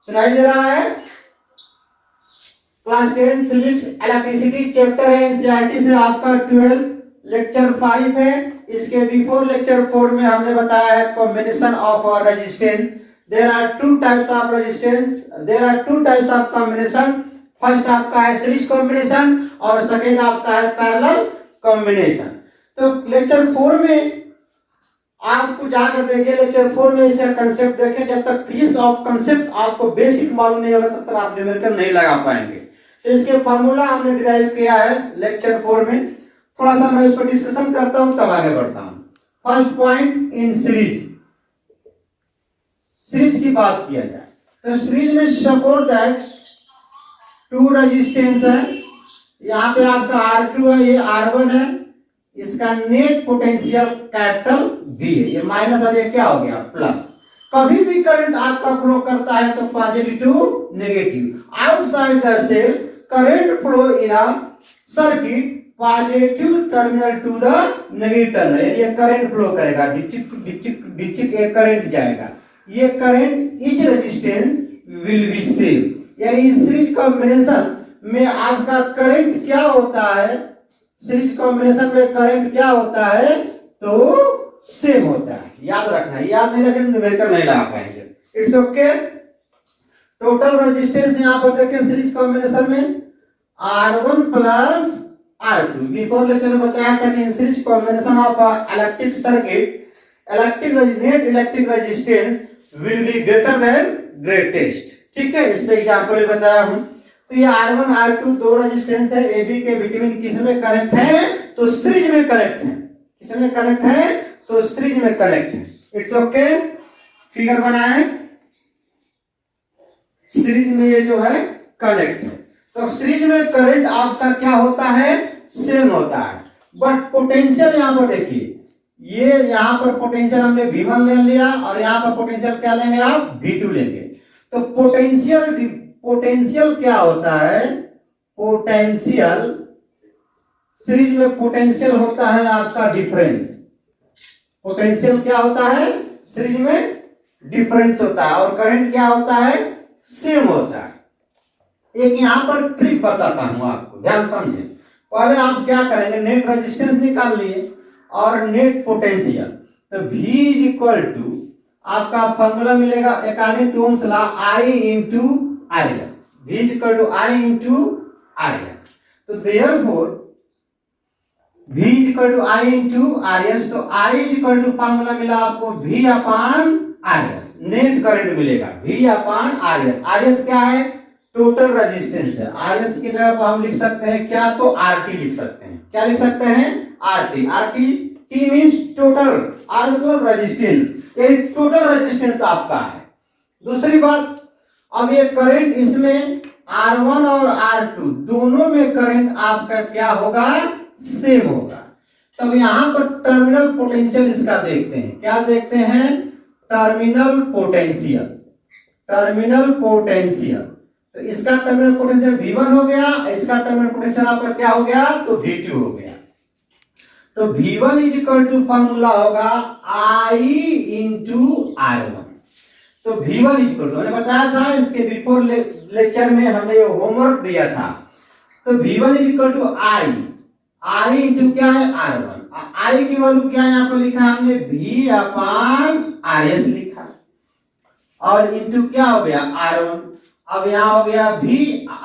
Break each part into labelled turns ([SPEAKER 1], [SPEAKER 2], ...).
[SPEAKER 1] सुनाई दे रहा है? क्लास 10 फिजिक्स इलेक्ट्रिसिटी चैप्टर है एनसीईआरटी से आपका 12 लेक्चर 5 है। इसके बिफोर लेक्चर 4 में हमने बताया है combination of resistance. There are two types of resistance, there are two types of combination. First आपका है सीरीज कॉम्बिनेशन और सेकंड आपका है पैरेलल कॉम्बिनेशन। तो लेक्चर 4 में आपको जाकर देंगे, लेक्चर 4 में इसका कंसेप्ट देखें। जब तक फिजिक्स ऑफ कंसेप्ट आपको बेसिक मालूम नहीं होगा तब तक आप न्यूमेरिकल नहीं लगा पाएंगे। तो इसके फार्मूला हमने डिराइव किया है लेक्चर 4 में। थोड़ा सा मैं इस पर डिस्कशन करता हूं तब आगे बढ़ता हूं। First point in series, series की बात किया जाए तो सीरीज में सपोज दैट टू रेजिस्टेंस है, यहाँ पे आपका R2 है, ये R1 है, इसका नेट पोटेंशियल कैपिटल V है, ये माइनस और ये क्या हो गया प्लस। कभी भी करंट आपका फ्लो करता है तो positive to negative. Outside the cell current flow in a circuit positive terminal to the negative terminal, ये करंट फ्लो करेगा, डिचिक डिचिक डिचिक ये करंट जाएगा। ये current each resistance will be same. यानी इस सीरीज कॉम्बिनेशन में आपका करंट क्या होता है, सीरीज कॉम्बिनेशन में करंट क्या होता है तो सेम होता है। याद रखना, याद नहीं रखें तो न्यूमेरिकल नहीं लगा पाएंगे। It's okay. टोटल रेजिस्टेंस यहां पर देखें सीरीज कॉम्बिनेशन में R1 plus R2। Before lecture में बताया था कि इन series combination of electric circuit net electric resistance will be greater than greatest. ठीक है, इस पे एग्जांपल बताया हूं। तो ये R1 R2 दो रेजिस्टेंस है, AB के बिटवीन किसमें कनेक्ट है तो सीरीज में कनेक्ट है, किसमें कनेक्ट है तो सीरीज में कनेक्ट है। It's okay. फिगर बनाए, सीरीज में ये जो है कनेक्ट है। तो सीरीज में करंट आपका क्या होता है सेम होता है, बट पोटेंशियल यहां पर देखिए, ये यहां पर पोटेंशियल हमने V1 ले लिया और यहां पर पोटेंशियल क्या लेंगे आप V2 लेंगे। तो पोटेंशियल क्या होता है, पोटेंशियल सीरीज में पोटेंशियल होता है आपका डिफरेंस। पोटेंशियल क्या होता है सीरीज में डिफरेंस होता है और करंट क्या होता है सेम होता है। एक यहां पर ट्रिक बताता हूं आपको, ध्यान समझें। पहले आप क्या करेंगे, नेट रेजिस्टेंस निकाल लिए और नेट पोटेंशियल। तो V इज इक्वल टू आपका फॉर्मूला मिलेगा according to Ohm's law I into RS। V is equal to I into RS। तो therefore V is equal to I into RS। तो I is equal to formula मिला आपको V upon RS। Net current मिलेगा V upon RS। RS क्या है total resistance है। RS की जगह पर हम लिख सकते हैं क्या तो RT लिख सकते हैं। क्या लिख सकते हैं RT। RT T means total, R मतलब रेजिस्टेंस, ये टोटल रेजिस्टेंस आपका है। दूसरी बात, अब ये करंट इसमें R1 और R2 दोनों में करंट आपका क्या होगा सेम होगा। तब यहां पर टर्मिनल पोटेंशियल इसका देखते हैं, क्या देखते हैं टर्मिनल पोटेंशियल। टर्मिनल पोटेंशियल तो इसका टर्मिनल पोटेंशियल V1 हो गया, इसका टर्मिनल पोटेंशियल आपका क्या हो गया तो V2 हो गया। तो V1 is equal to formula होगा I इंटू R1। तो V1 इज इक्वल टू मैंने बताया था इसके बिफोर लेक्चर में हमने ये होमवर्क दिया था। तो V1 is equal to I into क्या है R1। I की वैल्यू क्या यहाँ पर लिखा हमने V अपान RS लिखा और इंटू क्या हो गया R1। अब यहाँ हो गया V,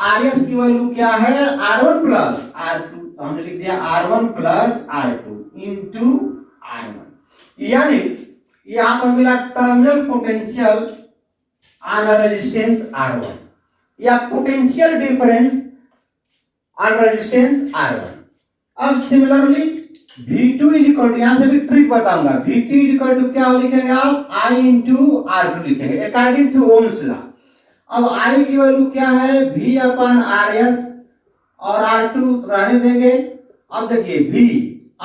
[SPEAKER 1] RS की वैल्यू क्या है R1 प्लस R2। तो हमने लिख दिया R1 plus R2 into R1। यानी यहां पर मिला terminal potential on resistance R1 या potential difference on resistance R1। अब similarly V2 is equal to, यहां से भी ट्रिक बताऊंगा, V2 इज इक्वल टू क्या लिखेंगे आप I इंटू R2 लिखेंगे अकॉर्डिंग टू ओम्स लॉ। अब I की वैल्यू क्या है V अपान RS और R2 रहने देंगे। अब देखिए V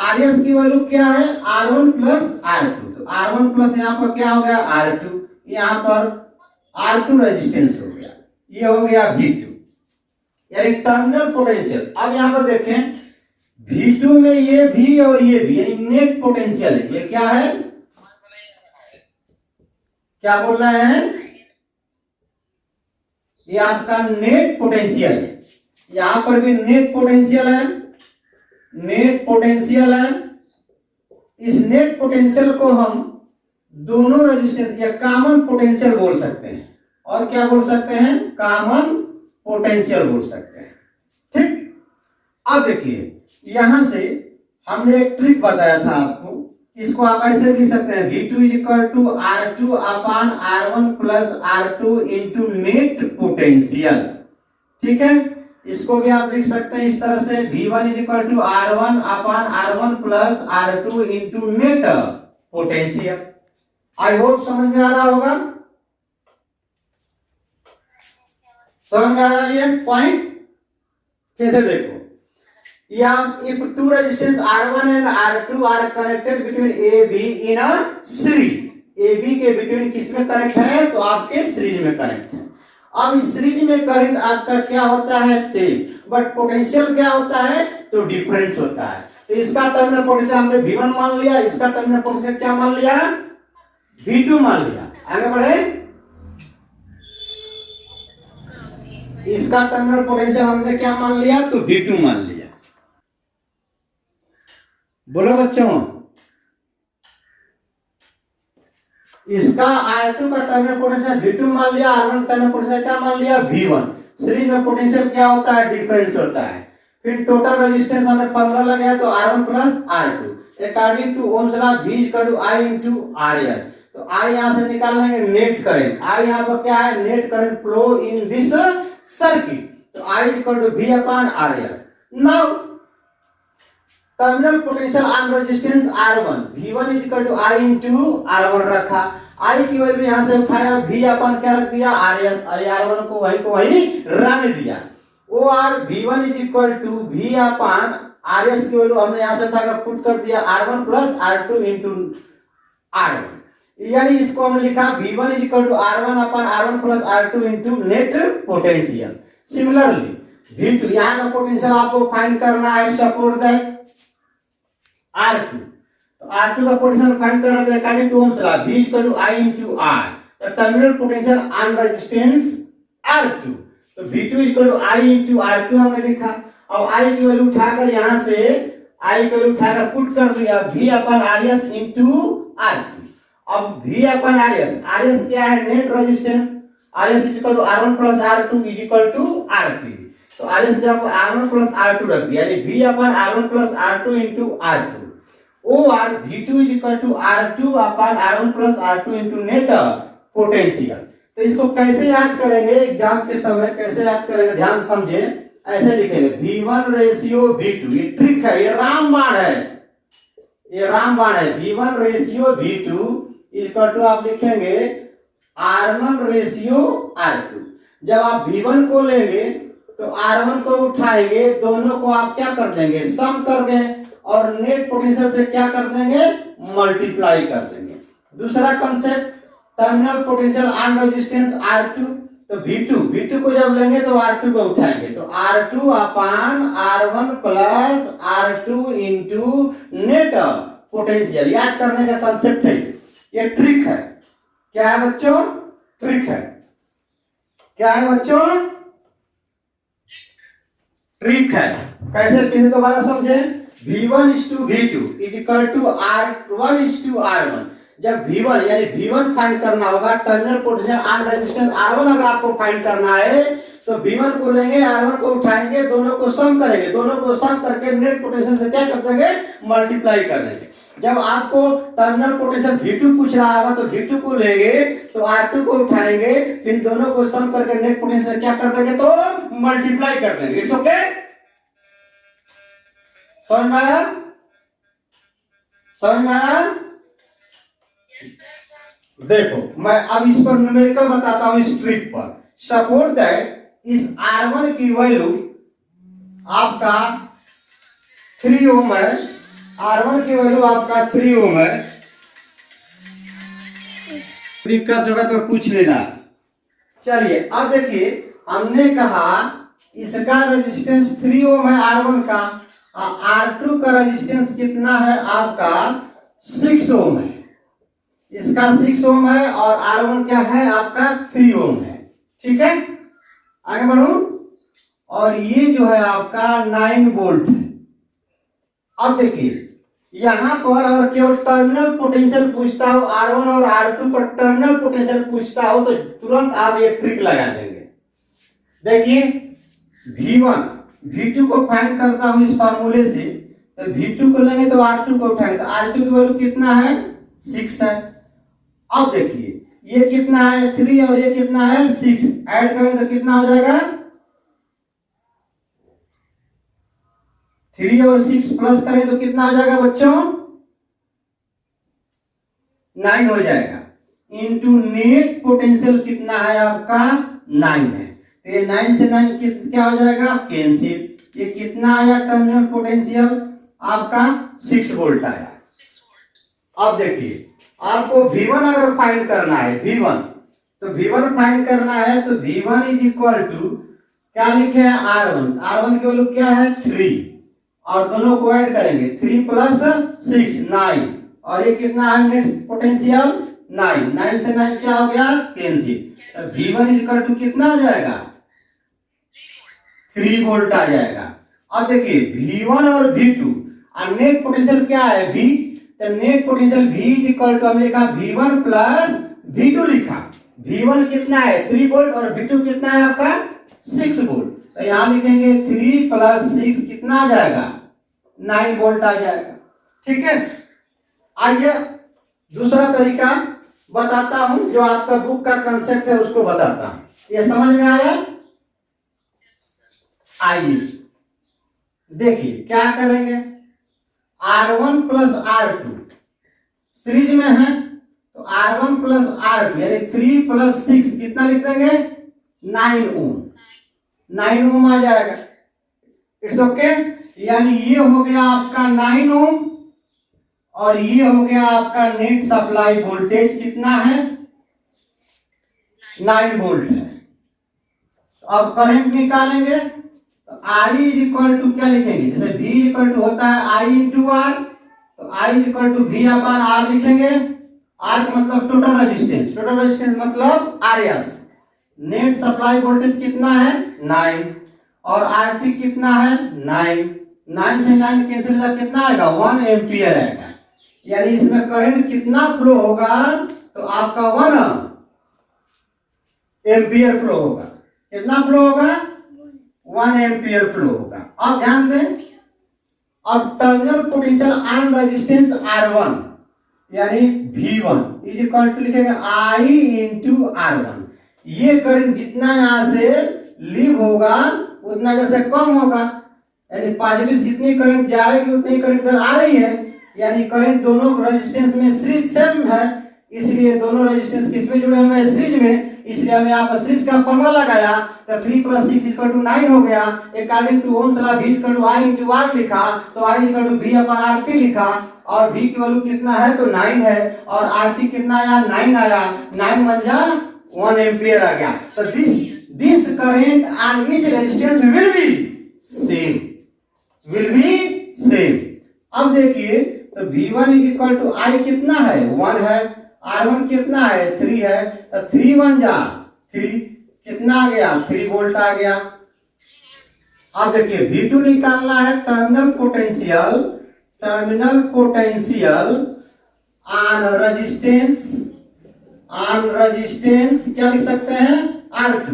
[SPEAKER 1] RS की वैल्यू क्या है R1 प्लस R2। तो R1 प्लस यहाँ पर क्या हो गया R2, यहाँ पर R2 रेजिस्टेंस हो गया, ये हो गया V2 यानी टर्मिनल पोटेंशियल। अब यहाँ पर देखें V2 में ये V और ये V यानी नेट पोटेंशियल है। ये क्या है, क्या बोल रहे हैं ये आपका नेट पोटेंशियल है, यहां पर भी नेट पोटेंशियल है, नेट पोटेंशियल है। इस नेट पोटेंशियल को हम दोनों रेजिस्टेंस या कॉमन पोटेंशियल बोल सकते हैं, और क्या बोल सकते हैं, कॉमन पोटेंशियल बोल सकते हैं। ठीक, अब देखिए यहां से हमने एक ट्रिक बताया था आपको, इसको आप ऐसे लिख सकते हैं V2 equal to R2 upon R1 plus R2 into net potential. ठीक है, इसको भी आप लिख सकते हैं इस तरह से V1 equal to R1 upon R1 plus R2 into net potential. I hope समझ में आ रहा होगा, समझ में आ रहा है ये पॉइंट। कैसे देखो, if two resistance R1 and R2 are connected between AB in a series, AB के बिटवीन किसमें कनेक्ट है, तो आपके सीरीज में कनेक्ट है। अब इस सीरीज में करंट आपका क्या होता है, सेम, बट पोटेंशियल क्या होता है, तो डिफरेंस होता है। तो इसका टर्मिनल पोटेंशियल हमने V1 मान लिया, इसका टर्मिनल पोटेंशियल क्या मान लिया, V2 मान लिया। आगे बढ़े, इसका टर्मिनल पोटेंशियल हमने क्या मान लिया, तो V2 मान लिया। बोलो बच्चों, इसका R2 का टर्मिनल पोटेंशियल V2 मान लिया, R1 टर्मिनल पोटेंशियल क्या मान लिया, V1। सीरीज में पोटेंशियल क्या होता है, डिफरेंस होता है। फिर टोटल रेजिस्टेंस हमने फॉर्मूला लगाया, तो R1 plus R2 according to Ohm's law V equal to I into RS। तो I यहां से निकाल लेंगे नेट करंट, I यहां पर क्या है, net current flow in this circuit, तो I equal to V upon RS। Now terminal potential on resistance R1, V1 is equal to I into R1 रखा, I की वैल्यू यहां से उठाया, V अपन क्या रख दिया, RS, और R1 को वही रहने दिया। और V1 is equal to V upon RS की वैल्यू हमने यहां से उठाकर पुट कर दिया R1 plus R2 into R1, यानी इसको हमने लिखा V1 is equal to R1 upon R1 plus R2 into net potential. Similarly V2, यहां का पोटेंशियल आपको फाइंड करना है, सपोर्ट दैट R2, तो R2 का पोटेंशियल फाइंड करना है according to Ohm's law V equal to I into R। तो terminal potential on resistance R2, तो V2 equal to I into R2 हमने लिखा, और I की वैल्यू उठाकर यहां से I की वैल्यू उठाकर पुट कर दिया V अपन RS इनटू R2। अब V अपन RS क्या है, net resistance, RS equal to R1 plus R2 equal to RP। तो RS जब R1 प्लस R2 रख दिया, यानी V अपन R1 plus R2 into R2, और V2 is equal to R2 upon R1 plus R2 into net potential. तो इसको कैसे याद करेंगे, एग्जाम के समय कैसे याद करेंगे, ध्यान समझे, ऐसे लिखेंगे V1 रेशियो V2, ये ट्रिक है, ये रामबाण है, ये रामबाण है। V1 ratio V2 equal to आप लिखेंगे R1 रेशियो R2। जब आप V1 को लेंगे तो R1 को उठाएंगे, दोनों को आप क्या कर देंगे, सम कर देंगे, और नेट पोटेंशियल से क्या कर देंगे, मल्टीप्लाई कर देंगे। दूसरा concept, terminal potential on resistance R2, तो V2 को जब लेंगे तो R2 को उठाएंगे, तो R2 upon R1 plus R2 into net potential. याद करने का कंसेप्ट है, ये ट्रिक है। क्या है बच्चों, ट्रिक है, क्या है बच्चों, ट्रिक है। कैसे, फिर दोबारा समझे, V1 is to V2 is equal to R1 is to R1। जब V1 यानी V1 फाइंड करना होगा, terminal potential on resistance R1 अगर आपको फाइंड करना है, तो V1 को लेंगे, R1 को उठाएंगे, दोनों को सम करेंगे, दोनों को सम करके नेट पोटेंशियल से क्या कर देंगे, मल्टीप्लाई कर देंगे। जब आपको टर्मिनल पोटेंशियल V2 पूछ रहा होगा, तो V2 को लेंगे, तो R2 को उठाएंगे, फिर दोनों को सम करके नेट पोटेंशियल क्या कर देंगे, तो मल्टीप्लाई कर देंगे। इट्स ओके, समझ में आया, समझ में आया। देखो मैं अब इस पर न्यूमेरिकल बताता हूं, इस ट्रिक पर। सपोज दैट इस R1 की वैल्यू आपका 3 ओम है, R1 की वैल्यू आपका 3 ओम है। दिक्कत होगा तो पूछ लेना। चलिए अब देखिए, हमने कहा इसका रेजिस्टेंस 3 ओम है R1 का, R2 का रेजिस्टेंस कितना है आपका 6 ओम है, इसका 6 ओम है, और R1 क्या है आपका 3 ओम है। ठीक है, आगे बढ़ूं, और ये जो है आपका 9 वोल्ट है। अब देखिए यहां पर अगर केवल टर्मिनल पोटेंशियल पूछता हो, R1 और R2 पर टर्मिनल पोटेंशियल पूछता हो तो तुरंत आप ये ट्रिक लगा देंगे। देखिए V1 V2 को फाइंड करता हूं इस फार्मूले से, तो V2 को लेंगे तो R2 को उठाएंगे, तो R2 की वैल्यू कितना है 6 है। अब देखिए ये कितना है 3 और ये कितना है 6, ऐड करेंगे तो कितना हो जाएगा 3 और 6 प्लस करें तो कितना हो जाएगा बच्चों 9 हो जाएगा। इनटू नेट पोटेंशियल कितना है आपका 9 है, तो ये 9 से 9 क्या हो जाएगा कैंसिल। ये कितना आया टर्मिनल पोटेंशियल आपका 6 वोल्ट आया। अब देखिए आपको V1 अगर फाइंड करना है, V1 तो V1 फाइंड करना है तो V1 इज इक्वल टू क्या लिखे हैं R1 की वैल्यू क्या है 3, और दोनों को ऐड करेंगे 3 प्लस 6 9, और ये कितना है नेट पोटेंशियल 9 से 9 क्या हो गया कैंसिल। तो V1 इज इक्वल टू कितना आ जाएगा 3 वोल्ट आ जाएगा। अब देखिए V1 और V2 और नेट पोटेंशियल क्या है V, तो net potential V is equal to हमने लिखा V1 प्लस V2 लिखा। V1 कितना है 3 वोल्ट और V2 कितना है आपका 6 वोल्ट, तो यहां लिखेंगे 3 प्लस 6 कितना आ जाएगा 9 वोल्ट आ जाएगा। ठीक है, आइए दूसरा तरीका बताता हूं, जो आपका बुक का कंसेप्ट है उसको बताता हूं। ये समझ में आया? आइए देखिए क्या करेंगे, R1 प्लस R2 सीरीज में है, तो R1 प्लस R2 यानी 3 प्लस 6 कितना लिख देंगे 9 ओम आ जाएगा। इट्स ओके, यानी ये हो गया आपका 9 ओम और ये हो गया आपका नेट सप्लाई वोल्टेज कितना है 9 वोल्ट है। अब करंट निकालेंगे तो I इज इक्वल टू क्या लिखेंगे, जैसे V इक्वल टू होता है I इंटू R, तो I is equal to V upon R लिखेंगे। R का मतलब टोटल रेजिस्टेंस मतलब RS। नेट सप्लाई वोल्टेज कितना है 9 और RT कितना है 9 से 9 कैंसिल हो कितना आएगा 1 एम्पियर आएगा। यानी इसमें करंट कितना फ्लो होगा, तो आपका 1 एम्पियर फ्लो होगा। कितना फ्लो होगा 1 एम्पियर फ्लो होगा। अब ध्यान दें, अब terminal potential on resistance R1 यानी V1 इज इक्वल टू लिखेंगे I इंटू R1। ये करंट जितना यहां से लीव होगा उतना इधर से कम होगा, यानी पॉजिटिव जितनी करंट जाएगी उतनी करंट इधर आ रही है, यानी करंट दोनों रेजिस्टेंस में सीरीज सेम है, इसलिए दोनों रेजिस्टेंस किसमें जुड़े हुए हैं सीरीज में, इसलिए हमने यहाँ पर सीरीज का फॉर्मूला लगाया तो 3 प्लस 6 इक्वल टू 9 हो गया। According to Ohm's law V equal to I into R लिखा, तो I equal to V upon RT लिखा, और V की वैल्यू कितना है तो 9 है, और RT कितना आया 9 आया, 9 बन जा 1 एम्पियर आ गया। तो this current on each resistance will be same. अब देखिए तो V1 is equal to I कितना है 1 है, R1 कितना है 3 है, तो 3 बन जा 3 कितना आ गया 3 वोल्ट आ गया। अब देखिए V2 निकालना है टर्मिनल पोटेंशियल ऑन रेजिस्टेंस क्या लिख सकते हैं R2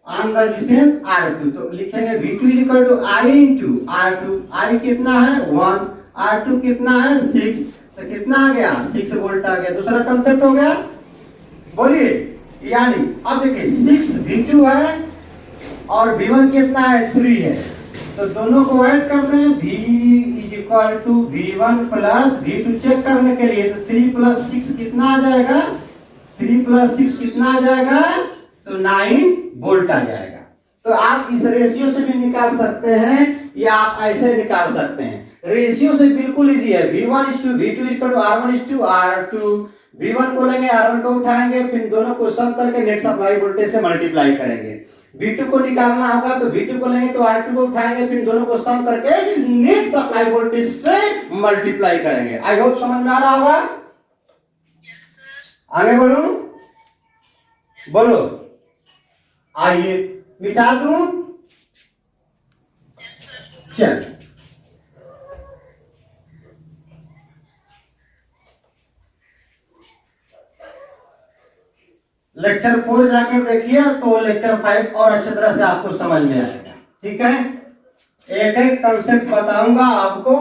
[SPEAKER 1] ऑन रेजिस्टेंस R2, तो लिखेंगे V2 is equal to I into R2। I कितना है 1, R2 कितना है 6, तो कितना आ गया 6 वोल्ट आ गया। दूसरा कंसेप्ट हो गया, बोलिए। यानी अब देखिए 6 V2 है और V1 कितना है 3 है, तो दोनों को ऐड कर दें V is equal to V1 plus V2 check करने के लिए, तो 3 प्लस 6 कितना आ जाएगा 3 प्लस 6 कितना आ जाएगा तो 9 वोल्ट आ जाएगा। तो आप इस रेशियो से भी निकाल सकते हैं या आप ऐसे निकाल सकते हैं। रेशियो से बिल्कुल इजी है, V1:V2 R1:R2। V1 को लेंगे R1 को उठाएंगे, फिर दोनों को सम करके नेट सप्लाई वोल्टेज से मल्टीप्लाई करेंगे। V2 को निकालना होगा तो V2 को लेंगे तो R2 को उठाएंगे, फिर दोनों को सम करके नेट सप्लाई वोल्टेज से मल्टीप्लाई करेंगे। आई होप समझ में आ रहा होगा। आगे बढ़ो, बोलो। आइए मिटा दूं? चल, लेक्चर 4 जाकर देखिए तो लेक्चर 5 और अच्छी तरह से आपको समझ में आएगा। ठीक है, एक एक कंसेप्ट बताऊंगा आपको,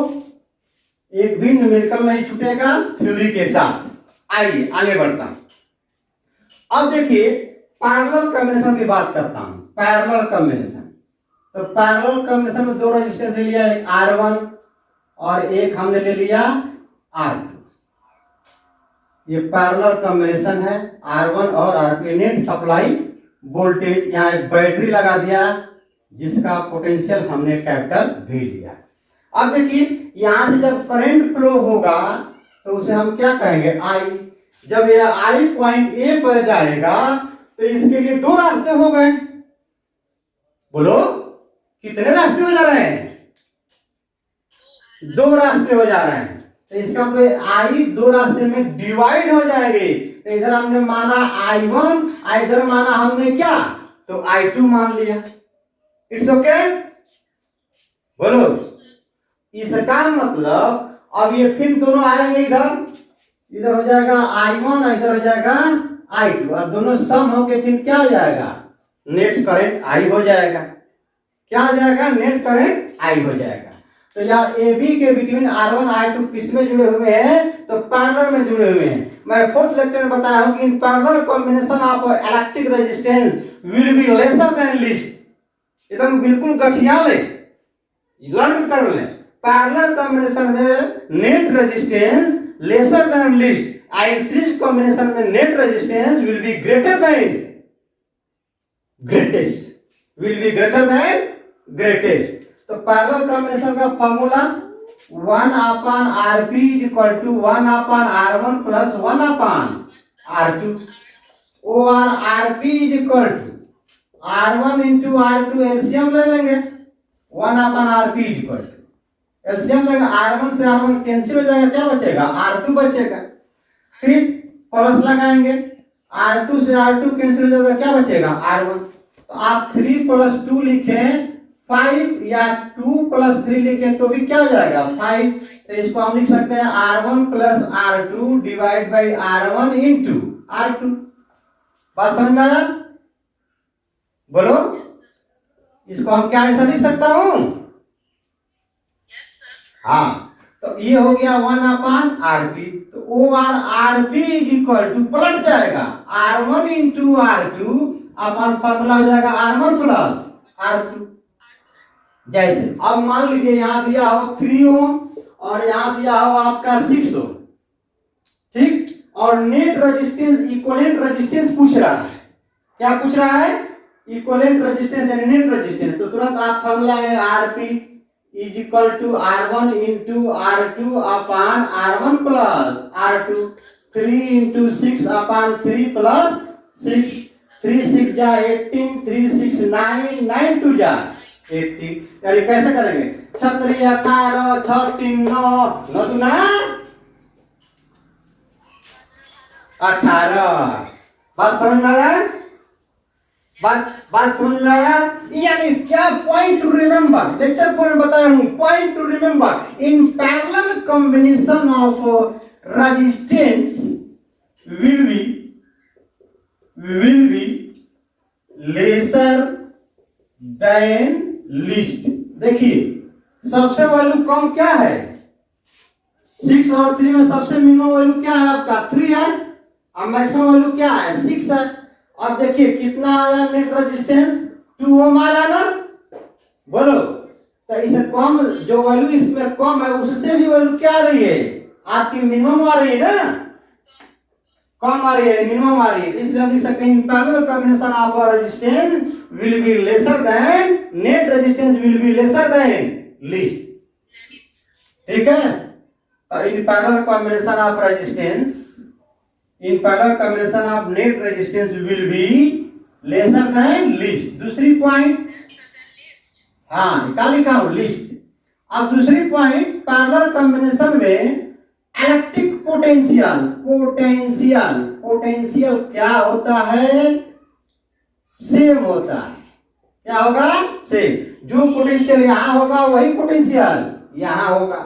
[SPEAKER 1] एक भी न्यूमेरिकल नहीं छूटेगा थ्योरी के साथ। आइए आगे बढ़ता हूं। अब देखिए पैरेलल कॉम्बिनेशन की बात करता हूं। पैरेलल कॉम्बिनेशन, तो पैरेलल कॉम्बिनेशन में दो रेजिस्टेंस ले लिया, एक R1 और एक हमने ले लिया R2। ये पैरेलल कॉम्बिनेशन है, R1 और R2। नेट सप्लाई वोल्टेज, यहाँ एक बैटरी लगा दिया जिसका पोटेंशियल हमने कैपिटल V लिया। अब देखिए यहां से जब करंट फ्लो होगा तो उसे हम क्या कहेंगे? I। जब यह I पॉइंट A पर जाएगा तो इसके लिए दो रास्ते हो गए। बोलो कितने रास्ते हो जा रहे हैं? दो रास्ते हो जा रहे हैं। तो इसका मतलब I दो रास्ते में डिवाइड हो जाएगी। तो इधर हमने माना I1, इधर माना हमने क्या? तो I2 मान लिया। It's okay? बोलो, इसका मतलब अब ये फिर दोनों आएंगे इधर, इधर हो जाएगा I1 और इधर हो जाएगा I2, और दोनों सम होके फिर क्या हो जाएगा? नेट करंट I हो जाएगा। क्या हो जाएगा? नेट करंट I हो जाएगा। तो यहाँ AB के बिटवीन R1 I2 किस में जुड़े हुए हैं? तो पैरेलल में जुड़े हुए हैं। मैं फोर्थ लेक्चर में बताया हूं कि in parallel combination of electric resistance will be lesser than least. एकदम बिल्कुल गठिया ले, लर्न कर ले। पैरेलल कॉम्बिनेशन में net resistance lesser than least, in series combination में net resistance will be greater than greatest, will be greater than greatest. तो parallel combination का फॉर्मूला 1/Rp = 1/R1 + 1/R2, और Rp = R1 × R2। एलसीएम ले लेंगे, 1/Rp LCM लेंगे, R1 से R1 cancel हो जाएगा, क्या बचेगा? R2 बचेगा। फिर प्लस लगाएंगे, R2 से R2 कैंसिल हो जाएगा, क्या बचेगा? R1। तो आप 3 + 2 लिखें 5, या 2 + 3 लिखें तो भी क्या हो जाएगा? 5। तो इसको हम लिख सकते हैं R1 + R2 / R1 × R2। बात समझ में आया? बोलो, इसको हम क्या ऐसा लिख सकता हूं? हाँ, तो ये हो गया 1/Rp। तो ORP = पलट जाएगा R1 × R2 अपन फॉर्मूला हो जाएगा R1 + R2। जैसे अब मान लीजिए यहां दिया हो 3 ओम और यहां दिया हो आपका 6 ओम, ठीक, और नेट रेजिस्टेंस इक्विवेलेंट रेजिस्टेंस पूछ रहा है। क्या पूछ रहा है? इक्विवेलेंट रेजिस्टेंस यानी नेट रेजिस्टेंस। तो तुरंत आप फॉर्मूला है Rp = R1 × R2/R1 + R2, 3 × 6/3 + 6, 3 × 6 = 18, 3 × 6 = 9, 9 × 2 = 80। यानी कैसे करेंगे? 6 × 3 = 18, 6 × 3 = 9, 9 × 2 = 18। बात समझ में आ रहा है? बात समझ में आया? यानी क्या पॉइंट टू रिमेंबर, लेक्चर 4 में बताया हूं, point two remember, in parallel combination of resistance will be lesser than least. देखिए सबसे वैल्यू कम क्या है? 6 और 3 में सबसे मिनिमम वैल्यू क्या है आपका? 3 है, और मैक्सिमम वैल्यू क्या है? 6 है। अब देखिए कितना आया नेट रेजिस्टेंस? 2 ओम आ रहा ना? बोलो, तो इसे कम जो वैल्यू इसमें कम है उससे भी वैल्यू क्या आ रही है? आपकी मिनिमम आ रही है ना? कम आ रही है, मिनिमम आ रही है। इसलिए हम लिख सकते हैं parallel combination of resistance will be lesser then net resistance will be lesser than least. ठीक है, और इन parallel combination of resistance, in parallel combination of net resistance will be lesser than least. दूसरी पॉइंट, हाँ क्या लिखा हो? Least. अब दूसरी पॉइंट, पैरेलल कॉम्बिनेशन में इलेक्ट्रिक पोटेंशियल, पोटेंशियल क्या होता है? सेम होता है। क्या होगा? सेम। जो पोटेंशियल यहाँ होगा वही पोटेंशियल यहाँ होगा।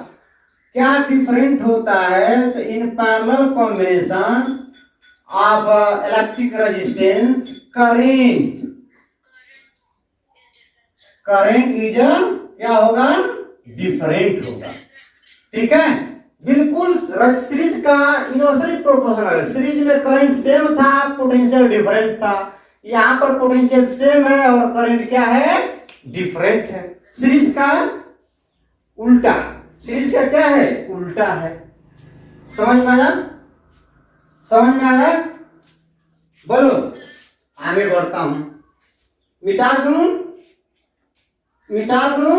[SPEAKER 1] क्या डिफरेंट होता है? तो इन parallel combination of electric resistance current is क्या होगा? डिफरेंट होगा। ठीक है, बिल्कुल सीरीज का इनवर्सली प्रोपोर्शनल है। सीरीज में करंट सेम था, पोटेंशियल डिफरेंट था। यहाँ पर पोटेंशियल सेम है और करंट क्या है? डिफरेंट है। सीरीज का उल्टा, सीरीज का क्या है? उल्टा है। समझ में आया? समझ में आया? बोलो, आगे बढ़ता हूं। मिटा दूं? मिटा दूं?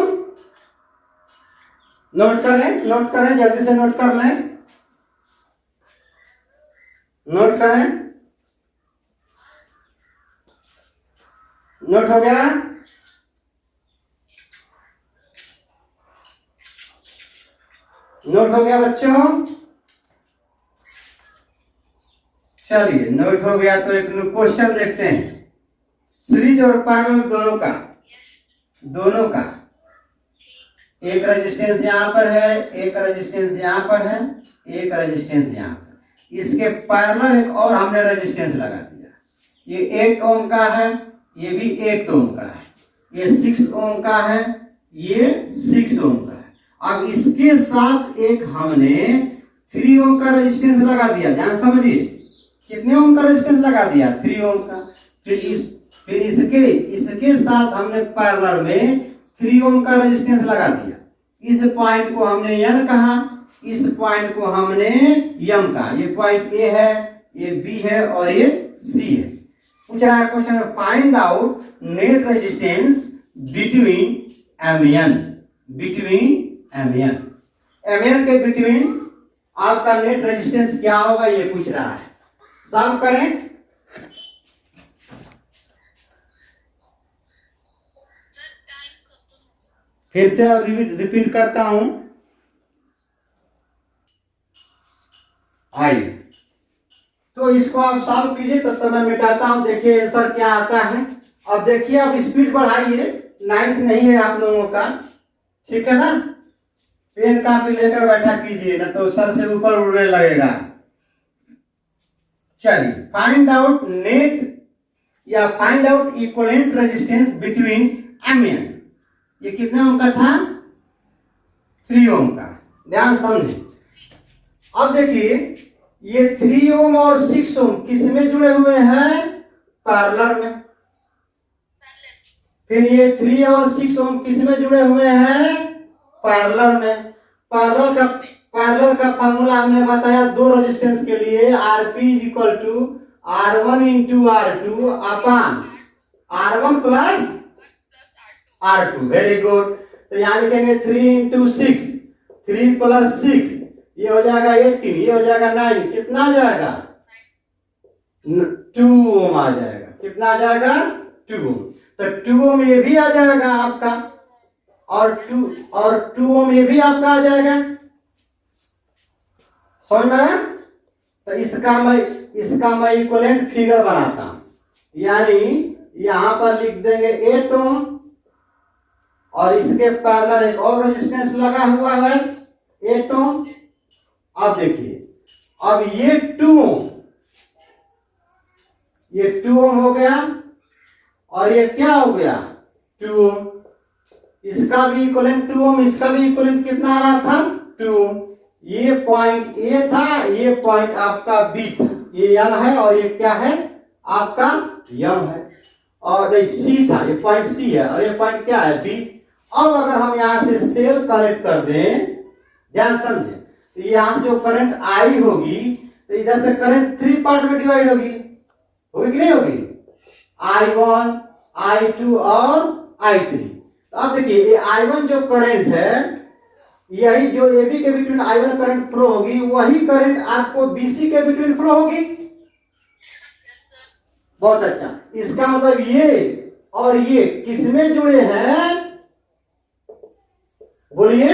[SPEAKER 1] नोट करें, नोट करें, जल्दी से नोट कर लें। नोट करें। नोट हो गया? नोट हो गया बच्चों? चलिए, नोट हो गया तो एक क्वेश्चन देखते हैं। सीरीज और पैरेलल दोनों का एक रेजिस्टेंस यहाँ पर है, एक रेजिस्टेंस यहाँ पर है, एक रेजिस्टेंस यहाँ पर। इसके पैरेलल एक और हमने रेजिस्टेंस लगा दिया। ये 8 ओम का है, ये भी 8 ओम का है, ये 6 ओम का है, ये 6 ओम का है। अब इसके साथ एक हमने 3 ओम का रेजिस्टेंस लगा दिया। ध्यान समझिए, कितने ओम का रेजिस्टेंस लगा दिया? 3 ओम का। फिर इसके साथ हमने पैरेलल में 3 ओम का रेजिस्टेंस लगा दिया। इस पॉइंट को हमने एन कहा, इस पॉइंट को हमने एम कहा। ये पॉइंट ए है, ये बी है और ये सी है। पूछ रहा है question, find out net resistance between M N के बिटवीन आपका नेट रेजिस्टेंस क्या होगा, ये पूछ रहा है। सॉल्व करें। फिर से रिपीट करता हूं। आइए, तो इसको आप सॉल्व कीजिए, तब तक मैं मिटाता हूं। देखिए आंसर क्या आता है। अब देखिए, अब स्पीड बढ़ाइए, 9th नहीं है आप लोगों का, ठीक है ना? पेन कापी लेकर बैठा कीजिए, ना तो सर से ऊपर उड़ने लगेगा। चलिए, फाइंड आउट नेट या find out equivalent resistance between M N. ये कितने ओम का था? 3 ओम का। ध्यान समझिए। अब देखिए, ये 3 ओम और 6 ओम किस में जुड़े हुए हैं? पैरेलल में। फिर ये 3 और 6 ओम किस में जुड़े हुए हैं? पैरेलल में। पैरेलल का फॉर्मूला हमने बताया दो रेजिस्टेंस के लिए, RP is equal to R1 into R2 upon R1 plus R2। Very good. तो यहाँ लिखेंगे 3 इंटू 6, 3 प्लस 6, ये हो जाएगा 18, ये हो जाएगा 9। कितना आ जाएगा? 2 ओम आ जाएगा। कितना आ जाएगा? 2 ओम। तो 2 ओम ये भी आ जाएगा आपका, और 2 ओम ये भी आपका आ जाएगा। समझ में आया? तो इसका मैं इक्विवेलेंट फिगर बनाता हूं। यानी यहां पर लिख देंगे 8 ओम और इसके पैरेलल एक और रेजिस्टेंस लगा हुआ है 8 ओम। अब देखिए, अब ये 2 ओम, ये 2 ओम हो गया और ये क्या हो गया? 2 ओम। इसका भी इक्विवेलेंट 2 ओम, इसका भी इक्विवेलेंट कितना आ रहा था? 2 ओम। ये पॉइंट ए था, ये पॉइंट आपका बी था, ये एन है और ये क्या है? आपका एम है। और सी था, ये पॉइंट सी है और ये पॉइंट क्या है? बी। अब अगर हम यहां से सेल कनेक्ट कर दें, ध्यान समझे, तो यहां जो करंट आई होगी, तो इधर से करंट 3 पार्ट में डिवाइड होगी कि नहीं होगी? I1, I2 और I3। तो अब देखिए, ये I1 जो करंट है, यही जो AB के बिटवीन I1 करंट फ्लो होगी, वही करंट आपको BC के बिटवीन फ्लो होगी। बहुत अच्छा। इसका मतलब ये और ये किसमें जुड़े हैं? बोलिए।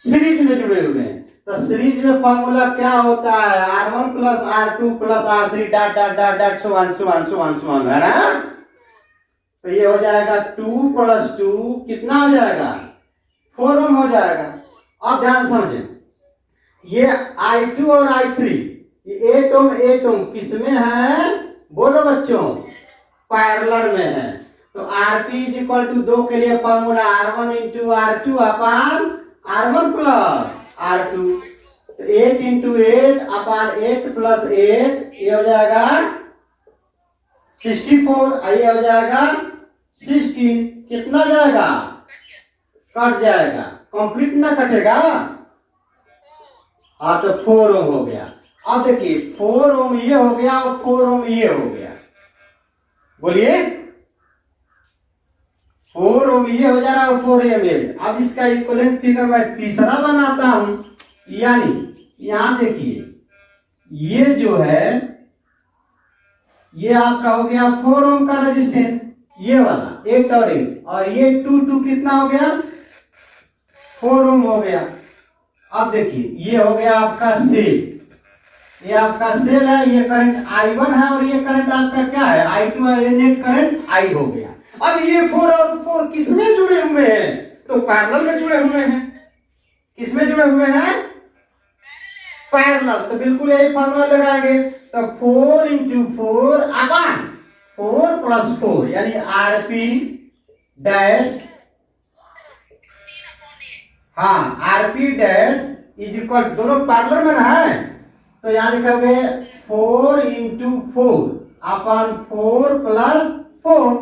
[SPEAKER 1] सीरीज में जुड़े हुए हैं। तो सीरीज में फॉर्मूला क्या होता है? R1 plus R2 plus R3 dot dot dot dot so on, है ना? तो ये हो जाएगा 2 प्लस 2 कितना हो जाएगा 4 ओम हो जाएगा। अब ध्यान समझें, ये I2 और I3 ये 8 ओम 8 ओम किसमें है बोलो बच्चों, पैरेलल में है। तो Rp इज इक्वल टू 2 के लिए formula R1 into R2 upon R1 plus R2, तो 8 इंटू 8 अपान 8 प्लस 8 ये हो जाएगा 64, ये हो जाएगा 16, कितना जाएगा कट जाएगा, कंप्लीट ना कटेगा। हाँ तो 4 ओम हो गया। अब देखिए 4 ओम ये हो गया और 4 ओम ये हो गया, बोलिए 4 ओम ये हो जा रहा है और 4 ओम ये। अब इसका इक्विवेलेंट फिगर मैं तीसरा बनाता हूं, यानी यहां देखिए ये जो है ये आपका हो गया 4 ओम का रेजिस्टेंस, ये वाला 8 और ये 2 कितना हो गया 4 ओम हो गया। अब देखिए ये हो गया आपका सेल, ये आपका सेल है, ये करंट I1 है और ये करंट आपका क्या है I2 है, ये नेट करंट I हो गया। अब ये 4 और 4 किसमें जुड़े हुए हैं, तो पैरेलल में जुड़े हुए हैं। किसमें जुड़े हुए हैं पैरेलल, तो बिल्कुल यही फॉर्मूला लगाएंगे। तो 4 इंटू 4 अपान 4 प्लस 4 यानी Rp डैश, हाँ Rp डैश इज इक्वल, दोनों पैरेलल में ना है तो यहाँ लिखोगे 4 इंटू 4 अपान 4 प्लस 4,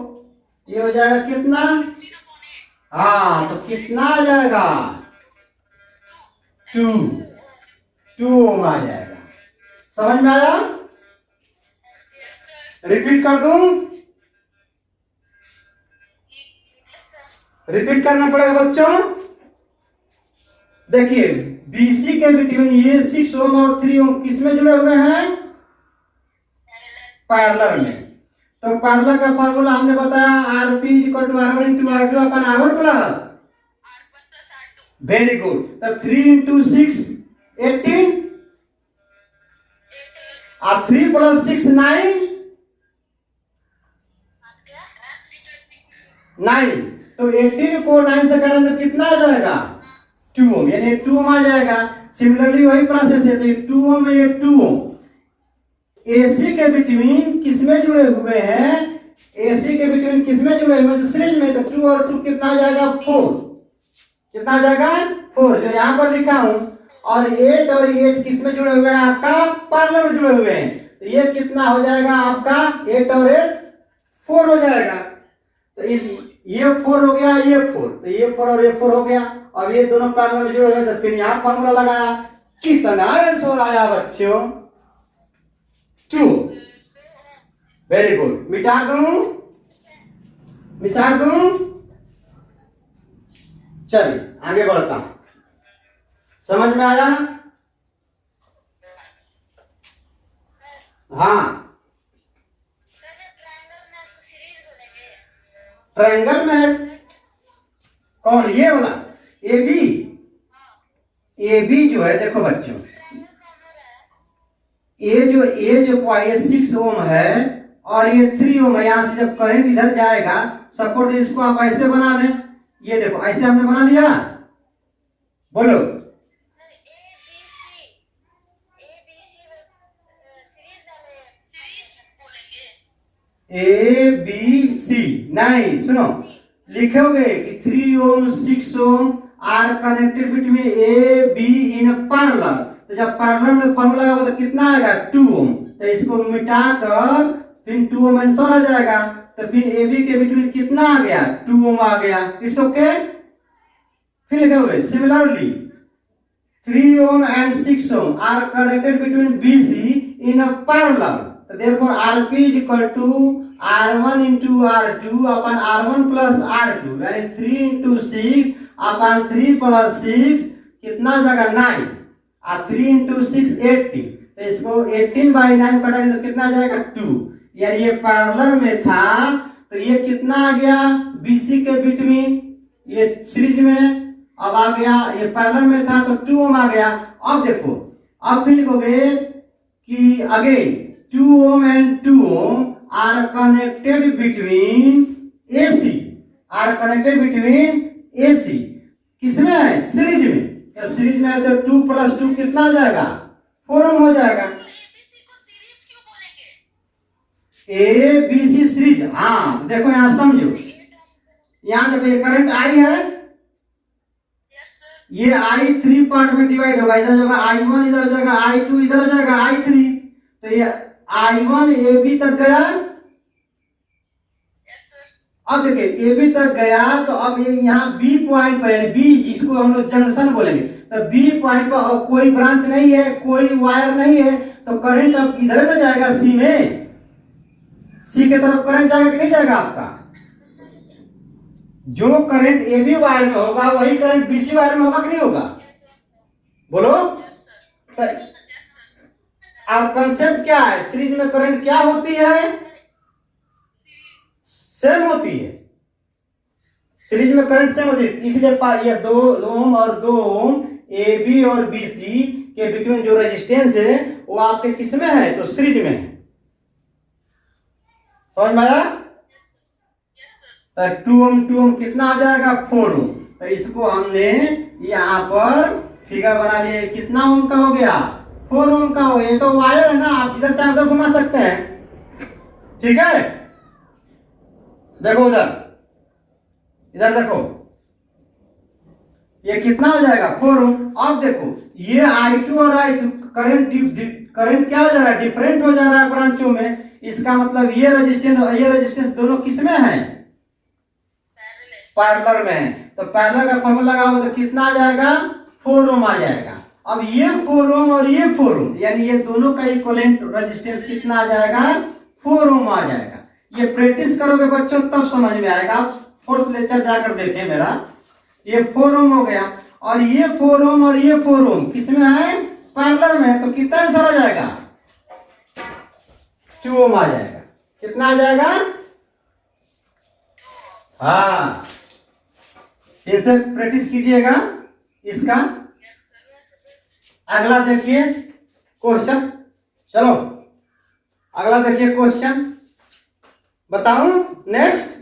[SPEAKER 1] ये हो जाएगा कितना, हाँ तो कितना आ जाएगा 2 ओम आ जाएगा। समझ में आया, रिपीट कर दूं, रिपीट करना पड़ेगा बच्चों। देखिए BC के बिटवीन ये 6 ओम और 3 ओम किसमें जुड़े हुए हैं पैरेलल में। तो पैरेलल का फार्मूला हमने बताया Rp R1 इंटू R2 अपन R1 प्लस, वेरी गुड। तो 3 इंटू 6 18 और 3 प्लस 6 9, तो 18 को 9 से काटें तो कितना आ जाएगा 2 ओम, यानी 2 ओम आ जाएगा। सिमिलरली वही प्रोसेस है, तो ये 2 ओम में ये 2 ओम AC के बिटवीन किसमें जुड़े हुए हैं, AC के बिटवीन किसमें जुड़े हुए हैं तो सीरीज में, तो 2 और 2 कितना हो जाएगा 4, कितना हो जाएगा 4 जो यहां पर लिखा हूं। और 8 और 8 किसमें जुड़े हुए हैं आपका पैरेलल में जुड़े हुए हैं, तो ये कितना हो जाएगा आपका 8 और 8 4 हो जाएगा। तो इस ये 4 हो गया, ये 4, तो ये 4 और ये 4 हो गया। अब ये दोनों पैरेलल में जुड़े हुए, तो फिर यहाँ फार्मूला लगाया, कितना आंसर आया बच्चों 2, वेरी गुड। मिटा दूं, मिटा दूं, चलिए आगे बढ़ता हूं, समझ में आया, हाँ ट्रायंगल में कौन, ये वाला AB जो है, देखो बच्चों ये जो 6 ओम है और ये 3 ओम है, यहां से जब करंट इधर जाएगा, सपोज इसको आप ऐसे बना लें, ये देखो ऐसे हमने बना लिया, बोलो ABC, नहीं सुनो, लिखोगे कि 3 ohm 6 ohm are connected between A B in parallel, तो जब पैरेलल में फॉर्मूला होगा तो कितना आएगा 2 ओम, तो इसको मिटाकर फिर 2 ओम आंसर आ जाएगा। तो फिर AB के बिटवीन कितना आ गया 2 ओम आ गया, इट्स ओके। फिर लिखोगे similarly 3 ohm and 6 ohm are connected between BC in a parallel. So therefore Rp is equal to R1 into R2 upon R1 plus R2, यानी 3 into 6 upon 3 plus 6 कितना हो जाएगा 9, और 3 into 6 18, तो इसको 18 by 9 कटाएंगे तो कितना आ जाएगा 2, यानी ये पैरेलल में था तो ये कितना आ गया BC के बिटवीन, ये सीरीज में अब आ गया, ये पैरेलल में था तो 2 ओम आ गया। अब देखो, अब फिर लिखोगे कि again 2 ohm and 2 ohm are connected between AC are connected between AC किसमें है? सीरीज में। क्या सीरीज में है तो 2 + 2 कितना हो जाएगा? 4 ओम हो जाएगा। ABC series. हाँ देखो यहाँ समझो, यहाँ देखो ये करंट I है, ये I 3 पार्ट में डिवाइड होगा, इधर जाएगा I1, इधर जाएगा I2, इधर जाएगा I3। तो ये I1 AB तक गया। अब देखिए AB तक गया तो अब ये यहाँ B पॉइंट पर, B जिसको हम लोग जंक्शन बोलेंगे, तो B पॉइंट पर कोई ब्रांच नहीं है, कोई वायर नहीं है, तो करंट अब इधर ना जाएगा C में, C के तरफ करंट जाएगा कि नहीं जाएगा? आपका जो करंट AB वायर में होगा वही करंट BC वायर में होगा कि नहीं होगा? बोलो। तो अब कंसेप्ट क्या है? सीरीज में करंट क्या होती है? सेम होती है। सीरीज में करंट सेम होती है, इसलिए ये 2 ओम और 2 ओम AB और BC के बिटवीन जो रेजिस्टेंस है वो आपके किस में है? तो सीरीज में है। समझ में आया? तो 2 ओम कितना आ जाएगा? 4 ओम। तो इसको हमने यहाँ पर फिगर बना लिया, कितना ओम का हो गया? 4 ओम का हो गया। ये तो वायर है ना, आप इधर चाहे उधर घुमा सकते हैं। ठीक है, देखो उधर, इधर देखो, ये कितना हो जाएगा? 4 ओम। अब देखो ये I2 और I2 करंट क्या हो जा रहा है? डिफरेंट हो जा रहा है ब्रांचों में। इसका मतलब ये रेजिस्टेंस और ये रेजिस्टेंस दोनों किस में है? पैरेलल में है। तो पैरेलल का फॉर्मूला लगाओगे तो कितना आ जाएगा? 4 ओम आ जाएगा। अब ये 4 ओम और ये 4 ओम, यानी ये दोनों का इक्विवेलेंट रेजिस्टेंस कितना आ जाएगा? 4 ओम आ जाएगा। ये प्रैक्टिस करोगे बच्चों तब समझ में आएगा। आप 4th लेक्चर जाकर देखें मेरा। ये 4 ओम हो गया और ये 4 ओम और ये 4 ओम किसमें है? पैरेलल में है। तो कितना आंसर आ जाएगा? 2 ओम आ जाएगा। कितना आ जाएगा? हाँ, इसे प्रैक्टिस कीजिएगा इसका। अगला देखिए क्वेश्चन। चलो अगला देखिए क्वेश्चन, बताऊं नेक्स्ट।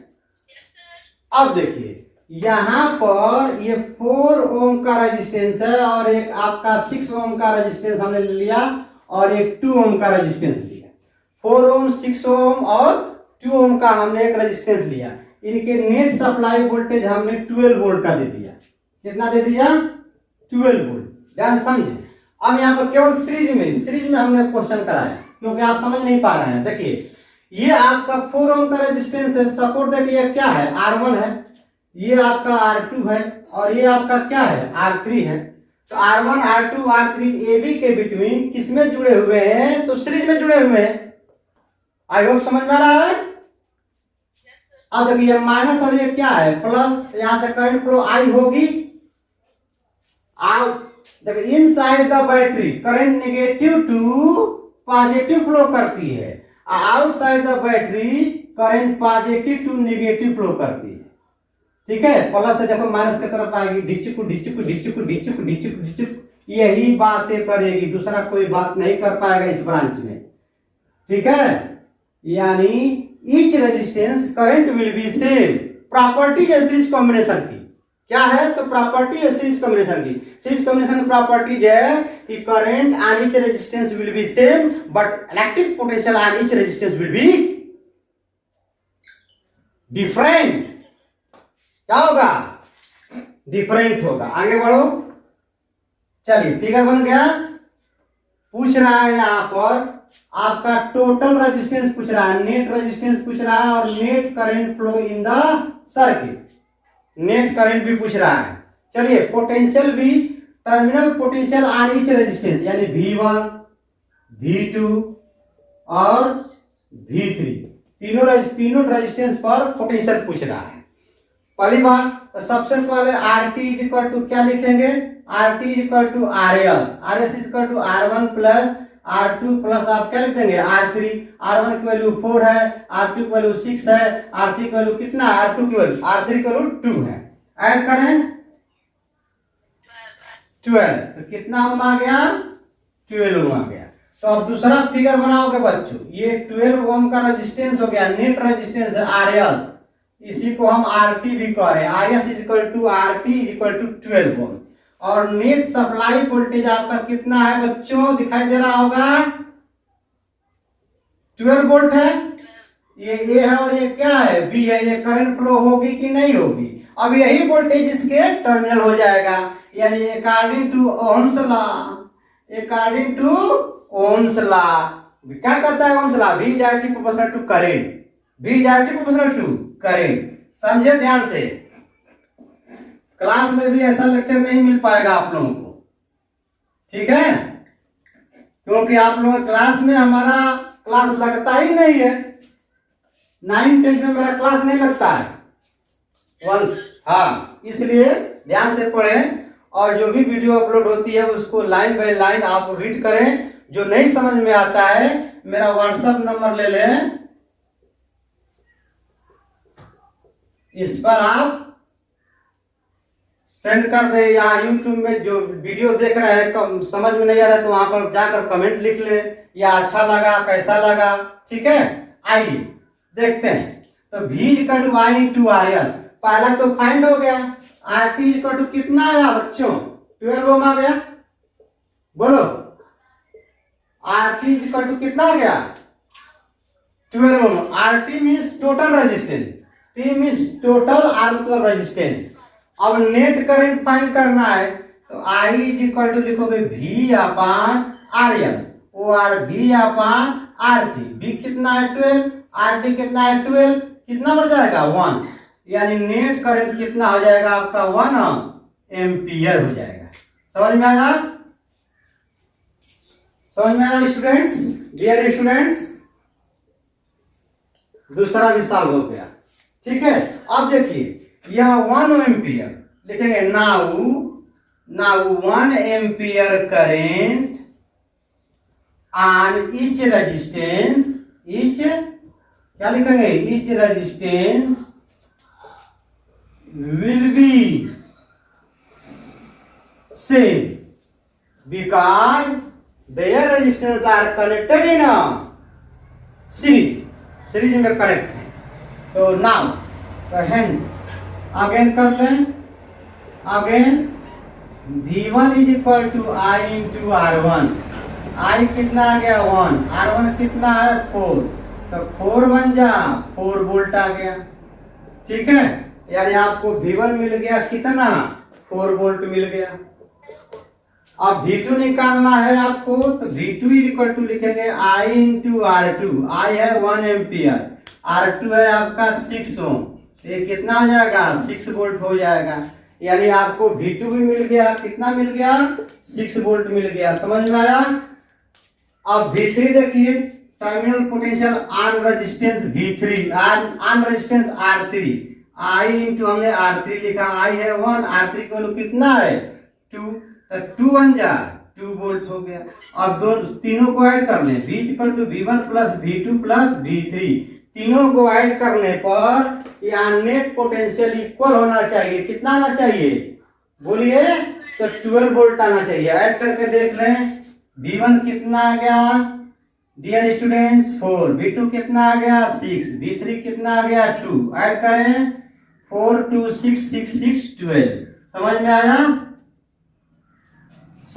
[SPEAKER 1] अब देखिए यहां पर ये 4 ओम का रेजिस्टेंस है और एक आपका 6 ओम का रेजिस्टेंस हमने लिया और एक 2 ओम का रेजिस्टेंस लिया। 4 ओम, 6 ओम और 2 ओम का हमने एक रेजिस्टेंस लिया। इनके नेट सप्लाई वोल्टेज हमने 12 वोल्ट का दे दिया। कितना दे दिया? 12 वोल्ट। ध्यान समझे। अब यहाँ पर केवल सीरीज में हमने क्वेश्चन कराया क्योंकि आप समझ नहीं पा रहे हैं। देखिए ये आपका 4 ओम का रेजिस्टेंस है। सपोर्ट देखिए ये क्या है? R1 है, ये आपका R2 है और ये आपका क्या है? R3 है। तो R1, R2, R3 AB के बिटवीन किसमें जुड़े हुए हैं? तो सीरीज में जुड़े हुए हैं। आई होप समझ में आ रहा है। अब देखिए माइनस और ये क्या है? प्लस। यहां से करंट फ्लो I होगी। देखिए inside the battery current negative to positive flow करती है, outside the battery current positive to negative flow करती है। ठीक है, प्लस से देखो माइनस की तरफ आएगी, ढिचुक ढिचुक ढिचुक ढिचुक ढिचुक ढिचुक, यही बातें करेगी, दूसरा कोई बात नहीं कर पाएगा इस ब्रांच में। ठीक है, यानी each resistance current will be same. Property है सीरीज कॉम्बिनेशन की, क्या है? तो प्रॉपर्टी है सीरीज कॉम्बिनेशन की। सीरीज कॉम्बिनेशन की प्रॉपर्टीज है कि current on each resistance will be same but electric potential on each resistance will be different. क्या होगा? डिफरेंट होगा। आगे बढ़ो। चलिए फिगर बन गया। पूछ रहा है यहां पर आपका टोटल रेजिस्टेंस पूछ रहा है, नेट रेजिस्टेंस पूछ रहा है और net current flow in the circuit. Net current भी पूछ रहा है। चलिए पोटेंशियल भी, terminal potential on each resistance यानी V1, V2 और V3 तीनों रेजिस्टेंस पर पोटेंशियल पूछ रहा है। पहली बात तो सबसे पहले RT इज इक्वल टू क्या लिखेंगे? RT is equal to RS is equal to R1 plus R2 plus आप क्या लिख देंगे? R3। R1 की वैल्यू 4 है, R2 की वैल्यू 6 है, R3 की वैल्यू कितना? R2 की वैल्यू, R3 की वैल्यू 2 है। ऐड करें 12, तो कितना ओम आ गया? 12 ओम आ गया। तो अब दूसरा फिगर बनाओगे बच्चों, ये 12 ओम का रेजिस्टेंस हो गया, नेट रेजिस्टेंस है RS। इसी को हम RT भी कह रहे हैं। IS equal to RT equal to 12 volt. और नेट सप्लाई वोल्टेज आपका कितना है बच्चों, दिखाई दे रहा होगा 12 वोल्ट है। ये A है और ये क्या है, B है। ये करंट फ्लो होगी कि नहीं होगी। अब यही वोल्टेज इसके टर्मिनल हो जाएगा, यानी according to Ohm's law, according to Ohm's law क्या कहता है Ohm's law, V directly proportional to current, V directly proportional to current. समझे ध्यान से, क्लास में भी ऐसा लेक्चर नहीं मिल पाएगा आप लोगों को, ठीक है, क्योंकि आप लोगों क्लास में हमारा क्लास लगता ही नहीं है। 9-10 में मेरा क्लास नहीं लगता है हाँ, इसलिए ध्यान से पढ़ें और जो भी वीडियो अपलोड होती है उसको लाइन बाय लाइन आप रीड करें। जो नहीं समझ में आता है मेरा व्हाट्सएप नंबर ले लें, इस पर आप सेंड कर दे, या यूट्यूब में जो वीडियो देख रहे हैं समझ में नहीं आ रहा है तो वहां पर जाकर कमेंट लिख ले, या अच्छा लगा कैसा लगा, ठीक है। आइए देखते हैं। तो V equal to I into RS, पहला तो फाइंड हो गया। RT इक्वल टू कितना आया बच्चों, 12 ओम आ गया, बोलो। RT इक्वल टू कितना आ गया, 12 ओम। RT means total resistance, T means total, R मतलब रेजिस्टेंस। अब नेट करंट फाइंड करना है तो I इक्वल टू लिखोगे V अपान RS और V अपान RT। V कितना है 12, RT कितना है 12, कितना बढ़ जाएगा 1, यानी नेट करंट कितना हो जाएगा आपका 1 एम्पियर हो जाएगा। समझ में आया, समझ में आया स्टूडेंट्स, डियर स्टूडेंट्स। दूसरा भी सॉल्व हो गया, ठीक है। अब देखिए यह 1 एम्पियर लिखेंगे, now 1 ampere current on each resistance, each क्या लिखेंगे, each resistance will be same because there resistance are connected in series, series में कनेक्ट है। तो नाउ तो हेंस अगेन कर लें, again V1 is equal to I into R1। I कितना आ गया 1, R1 कितना है 4, तो 4 बन जा 4 वोल्ट आ गया, ठीक है। यानी आपको V1 मिल गया कितना, 4 वोल्ट मिल गया। अब V2 निकालना है आपको, तो V2 इज इक्वल टू लिखेंगे I इंटू R2। I है 1 एम्पियर, R2 है आपका 6 ओम, ये कितना हो जाएगा 6 वोल्ट हो जाएगा। यानी आपको V2 भी मिल गया, कितना मिल गया 6 वोल्ट मिल गया। समझ में आया। अब V3 देखिए, terminal potential on resistance V3, on resistance R3। I into हमने R3 लिखा, I है 1, R3 को कितना है 2, तो 2 बन जा 2 वोल्ट हो गया। अब दोनों तीनों को ऐड कर लें, V equal to V1 plus V2 plus V3, तीनों को ऐड करने पर यहाँ नेट पोटेंशियल इक्वल होना चाहिए। कितना आना चाहिए बोलिए, तो 12 वोल्ट आना चाहिए। ऐड करके देख लें, V1 कितना आ गया डियर स्टूडेंट्स 4, V2 कितना आ गया 6, V3 कितना आ गया 2। ऐड करें 4 2 6 6 6 12। समझ में आया,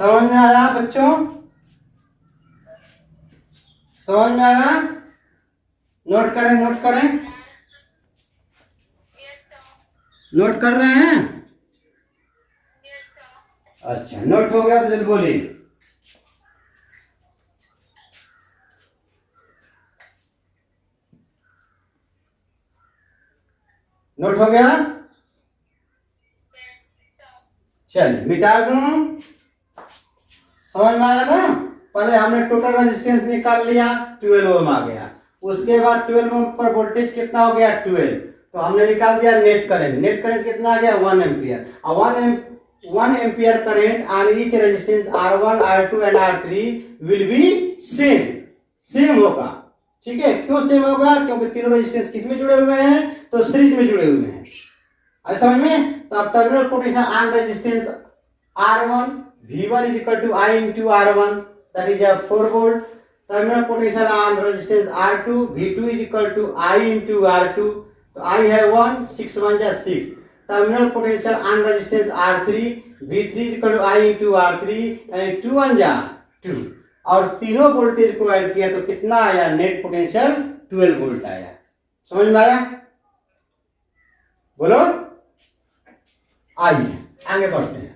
[SPEAKER 1] समझ में आया बच्चों, समझ में आया। नोट करें, नोट करें, नोट कर रहे हैं। अच्छा नोट हो गया तो जल्दी बोलिए। नोट हो गया, चलिए मिटा दूं। समझ में आया ना। पहले हमने टोटल रेजिस्टेंस निकाल लिया, 12 ओम आ गया। उसके बाद 12 ओम पर वोल्टेज कितना हो गया 12, तो हमने निकाल दिया नेट करंट। नेट करंट कितना आ गया 1 एम्पियर। अब 1 ampere current on each resistance R1 R2 and R3 will be same, same होगा, ठीक है। क्यों सेम होगा, क्योंकि तीनों रेजिस्टेंस किस में जुड़े हुए हैं, तो सीरीज में जुड़े हुए हैं। ऐसा समझ में। तो अब terminal potential on resistance R1 V1 is equal to I into R1, that is a 4 volt. Terminal potential on resistance R2 V2 is equal to I into R2, तो आई है 1, 6 1 जा 6, terminal potential on resistance R3, V3 equal to I into R3, यानी 2 1 जा 2, और तीनों voltage को add किया तो कितना आया, नेट पोटेंशियल 12 वोल्ट आया। समझ में आया? बोलो। आइए आगे बढ़ते हैं।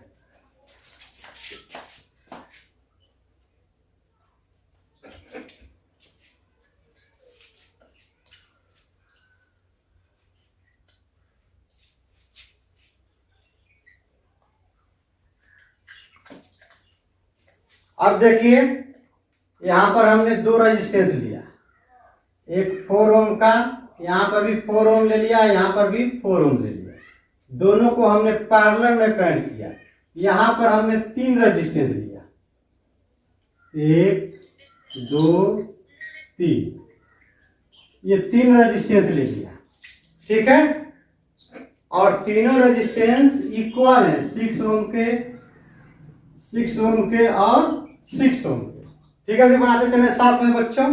[SPEAKER 1] अब देखिए यहां पर हमने दो रेजिस्टेंस लिया, एक 4 ओम का, यहां पर भी 4 ओम ले लिया, यहां पर भी 4 ओम ले लिया, दोनों को हमने पैरेलल में कनेक्ट किया। यहां पर हमने 3 रेजिस्टेंस लिया, 1 2 3, ये 3 रेजिस्टेंस ले लिया, ठीक है। और तीनों रेजिस्टेंस इक्वल है, 6 ओम के, 6 ओम के और 6 ओम के, ठीक है। अभी बनाते चले साथ में बच्चों,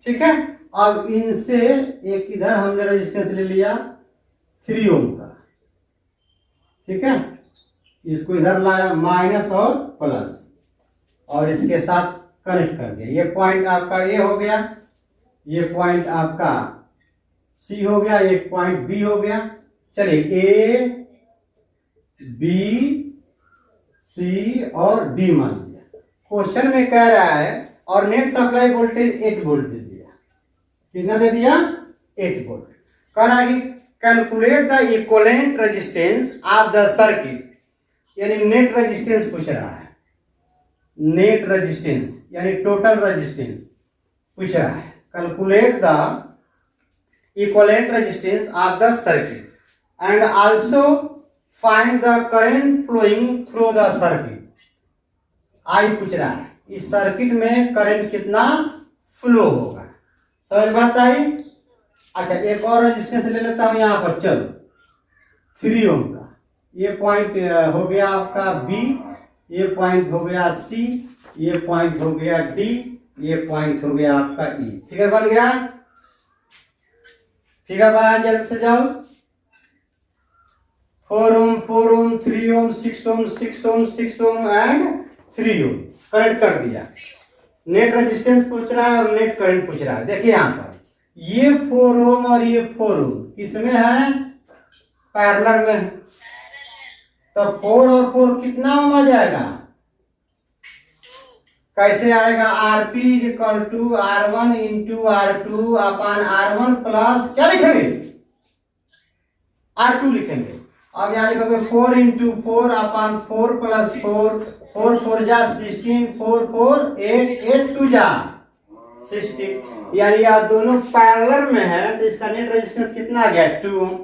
[SPEAKER 1] ठीक है। अब इनसे एक इधर हमने रेजिस्टेंस ले लिया 3 ओम का, ठीक है, इसको इधर लाया माइनस और प्लस, और इसके साथ कनेक्ट कर दिया। ये पॉइंट आपका ए हो गया, ये पॉइंट आपका सी हो गया, एक पॉइंट बी हो गया। चलिए ए बी सी और डी मान लिया। क्वेश्चन में कह रहा है और नेट सप्लाई वोल्टेज 8 वोल्ट दे दिया, कितना दे दिया, 8 वोल्ट। कह रहा है कि calculate the equivalent resistance of the circuit, यानी नेट रेजिस्टेंस पूछ रहा है, नेट रेजिस्टेंस यानी टोटल रेजिस्टेंस पूछ रहा है। Calculate the equivalent resistance of the circuit and also find the current flowing through the circuit. आई पूछ रहा है इस सर्किट में करंट कितना फ्लो होगा, समझ बात आई? अच्छा एक और रेजिस्टेंस ले लेता हूं यहां पर, चलो 3 ओम का, ये पॉइंट हो गया आपका बी, ये पॉइंट हो गया सी, ये पॉइंट हो गया डी, ये पॉइंट हो गया आपका ई। फिगर बन गया, फिगर बना, जल्द से जाओ। 4 ओम 4 ओम 3 ohm 6 Om 6 Om 6 ohm and 3 Om connect कर दिया। नेट रेजिस्टेंस पूछ रहा है और नेट करंट पूछ रहा है। देखिए यहां पर ये 4 ओम और ये 4 ओम किसमें है, पैरेलल में है, तो 4 और 4 कितना ओम आ जाएगा, कैसे आएगा, RP equal to R1 into R2 upon R1 plus क्या लिखेंगे, R2 लिखेंगे। अब यहाँ लिखोगे 4 इंटू 4 अपान 4 प्लस 4, 4 4 जा 16, 4 4 8 8 2 जा 16, यानी यह दोनों पैरेलल में है, तो इसका नेट रेजिस्टेंस कितना आ गया, 2 ओम।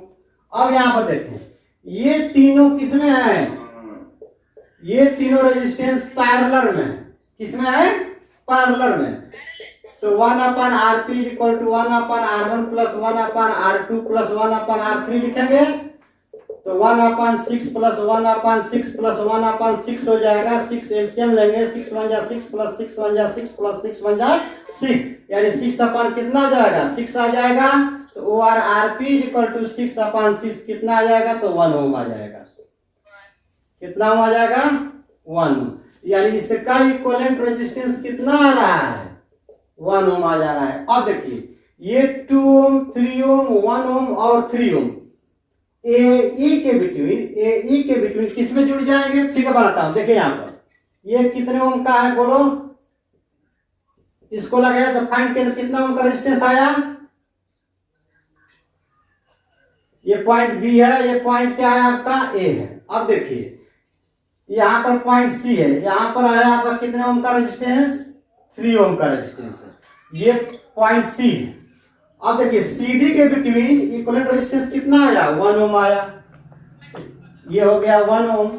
[SPEAKER 1] अब यहाँ पर देखें ये तीनों किसमें है, ये तीनों रेजिस्टेंस पैरेलल में, किसमें है, पैरेलल में। तो 1 upon RP equal to 1 upon R1 plus 1 upon R2 plus 1 upon R3 लिखेंगे, तो 1 अपान 6 प्लस 1 अपान 6 प्लस 1 अपान 6 हो जाएगा, 6 एलसीएम लेंगे, 6 1 जा 6 प्लस 6 1 जा 6 प्लस 6 1 जा 6, यानी 6 अपान कितना आ जाएगा, 6 आ जाएगा। तो or RP equal to 6 upon 6 कितना आ जाएगा, तो 1 ओम आ जाएगा, कितना ओम आ जाएगा, 1 ओम, यानी इसका इक्विवेलेंट रेजिस्टेंस कितना आ रहा है, 1 ओम आ जा रहा है। अब देखिए ये 2 ओम 3 ओम 1 ओम और 3 ओम ए के बिटवीन किस में जुड़ जाएंगे, फिगर बनाता हूं। देखिए यहां पर ये कितने ओम का है, बोलो, इसको लगाया तो फाइंड किया तो कितना ओम का रेजिस्टेंस आया, ये पॉइंट बी है, ये पॉइंट क्या है आपका, ए है। अब देखिए यहाँ पर पॉइंट सी है, यहाँ पर आया आपका कितने ओम का रेजिस्टेंस, 3 ओम का रेजिस्टेंस है, ये पॉइंट सी है। अब देखिए CD के बिटवीन इक्विवेलेंट रेजिस्टेंस कितना आया, 1 ओम आया, ये हो गया 1 ओम।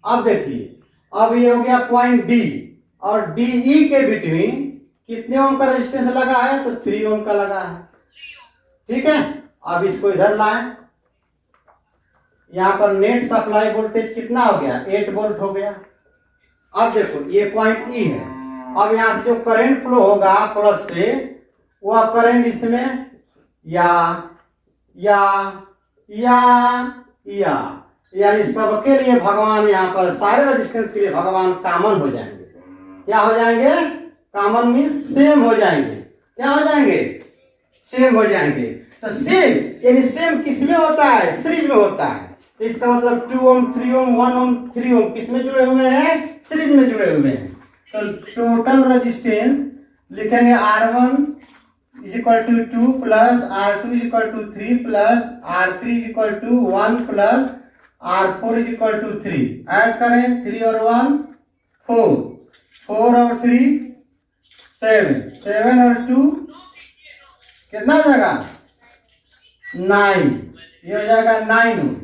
[SPEAKER 1] अब देखिए अब ये हो गया पॉइंट डी, और DE के बिटवीन कितने ओम का रेजिस्टेंस लगा है, तो 3 ओम का लगा है, ठीक है। अब इसको इधर लाएं, यहां पर नेट सप्लाई वोल्टेज कितना हो गया, 8 वोल्ट हो गया। अब देखो ये पॉइंट ई है, अब यहां से जो करंट फ्लो होगा प्लस से, वह करंट इसमें या या यानी सबके लिए भगवान यहाँ पर सारे रेजिस्टेंस के लिए भगवान कॉमन हो जाएंगे। क्या हो जाएंगे? कॉमन मीन्स सेम हो जाएंगे। क्या हो जाएंगे? सेम हो जाएंगे। तो सेम यानी सेम किसमें होता है? सीरीज में होता है। तो इसका मतलब 2 ओम 3 ओम 1 ओम 3 ओम किसमें जुड़े हुए हैं? सीरीज में जुड़े हुए हैं। तो टोटल रेजिस्टेंस लिखेंगे R1 is equal to 2 plus R2 is equal to 3 plus R3 is equal to 1 plus R4 is equal to 3। Add करें 3 और 1 4, 4 और 3 7, 7 और 2 कितना हो जाएगा? 9। ये हो जाएगा 9 ओम।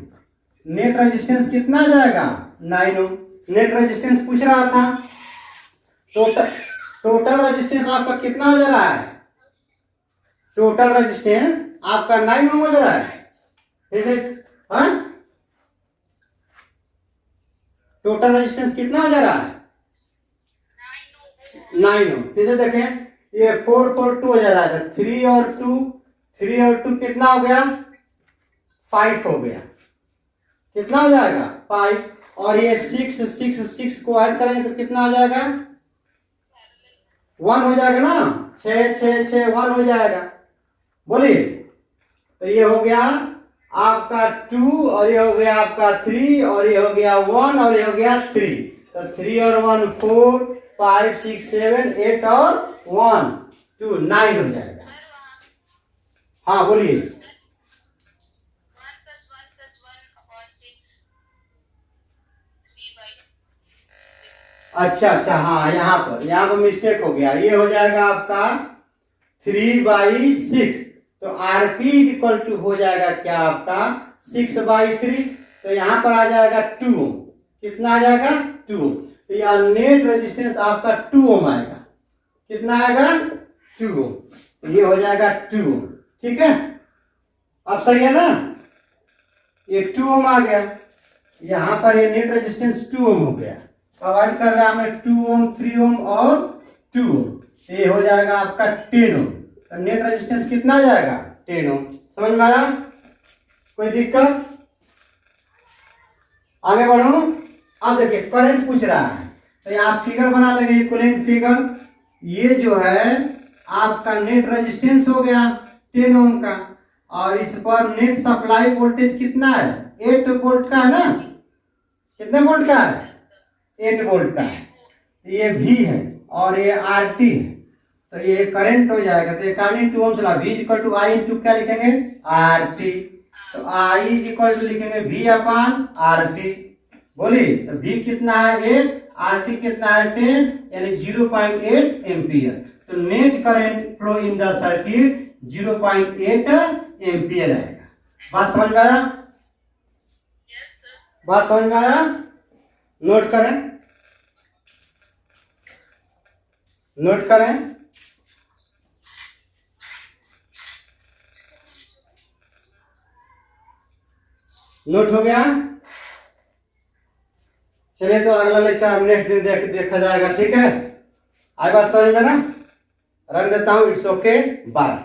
[SPEAKER 1] नेट रेजिस्टेंस कितना आ जाएगा? 9 ओम। नेट रेजिस्टेंस पूछ रहा था। टोटल रेजिस्टेंस आपका कितना हो जा रहा है? टोटल रेजिस्टेंस आपका 9 ओम हो जा रहा है। हाँ, टोटल रेजिस्टेंस कितना हो जा रहा है? 9 ओम। फिर से देखें, ये 4 4 2 हो जा रहा है। 3 और 2 कितना हो गया? 5 हो गया। कितना हो जाएगा? 5। और ये 6 को ऐड करेंगे तो कितना हो जाएगा? 1 हो जाएगा ना। 6 1 हो जाएगा। बोलिए, तो ये हो गया आपका 2 और ये हो गया आपका 3 और ये हो गया 1 और ये हो गया 3। तो 3 और 1 4 5 6 7 8 और 1 2 9 हो जाएगा। हाँ बोलिए। अच्छा, हाँ यहाँ पर मिस्टेक हो गया। ये हो जाएगा आपका 3/6। तो आरपी इक्वल टू हो जाएगा क्या आपका? 6/3। तो यहाँ पर आ जाएगा 2 ओम। कितना आ जाएगा? 2 ओम। तो यहाँ नेट रेजिस्टेंस आपका 2 ओम आएगा। कितना आएगा? 2 ओम। तो ये हो जाएगा 2 ओम। ठीक है, अब सही है ना? ये 2 ओम आ गया। यहाँ पर ये नेट रेजिस्टेंस 2 ओम हो गया। अवॉइड कर रहा है हमें 2 ओम 3 ओम और 2 ओम। ये हो जाएगा आपका 10 ओम। तो नेट रेजिस्टेंस कितना आ जाएगा? 10 ओम। समझ में आया? कोई दिक्कत? आगे बढ़ो। अब देखिए करंट पूछ रहा है, तो यहाँ फिगर बना लेंगे, इक्विवेलेंट फिगर। ये जो है आपका नेट रेजिस्टेंस हो गया 10 ओम का, और इस पर नेट सप्लाई वोल्टेज कितना है? 8 वोल्ट का है ना? कितने वोल्ट का है? 8 वोल्ट का है। ये V है और ये RT है। तो ये करंट हो जाएगा। तो अकॉर्डिंग टू ओम चला, V equal to I into क्या लिखेंगे? RT। तो I इक्वल टू लिखेंगे V अपान RT। बोलिए, तो V कितना है? 8, RT कितना है? 10, यानी 0.8 एम्पियर। तो net current flow in the circuit 0.8 ampere आएगा। बात समझ में आया? बात समझ में आया? नोट करें, नोट करें। नोट हो गया? चलिए, तो अगला लेक्चर हम नेक्स्ट दिन देखा जाएगा। ठीक है, आई बात समझ में ना? रख देता हूं। It's okay, bye.